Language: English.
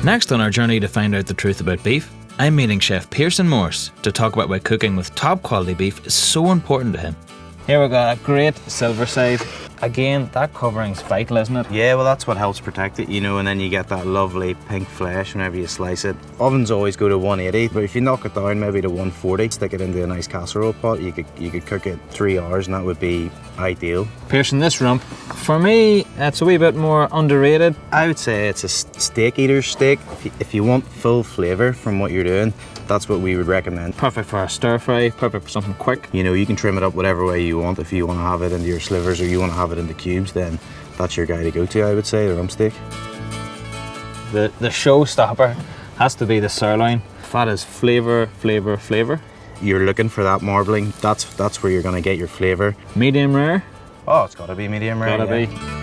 Next on our journey to find out the truth about beef, I'm meeting Chef Pearson Morris to talk about why cooking with top quality beef is so important to him. Here we got a great silver side. Again, that covering's vital, isn't it? Yeah, well that's what helps protect it, you know, and then you get that lovely pink flesh whenever you slice it. Ovens always go to 180, but if you knock it down maybe to 140, stick it into a nice casserole pot, you could cook it 3 hours and that would be ideal. Pearson, this rump, for me, it's a wee bit more underrated. I would say it's a steak eater's steak. If you want full flavour from what you're doing, that's what we would recommend. Perfect for a stir fry, perfect for something quick. You know, you can trim it up whatever way you want. If you want to have it into your slivers or you want to have it into cubes, then that's your guy to go to, I would say, the rump steak. The showstopper has to be the sirloin. That is flavour, flavour, flavour. You're looking for that marbling. That's where you're going to get your flavour. Medium rare. Oh, it's got to be medium rare. Gotta yeah. be.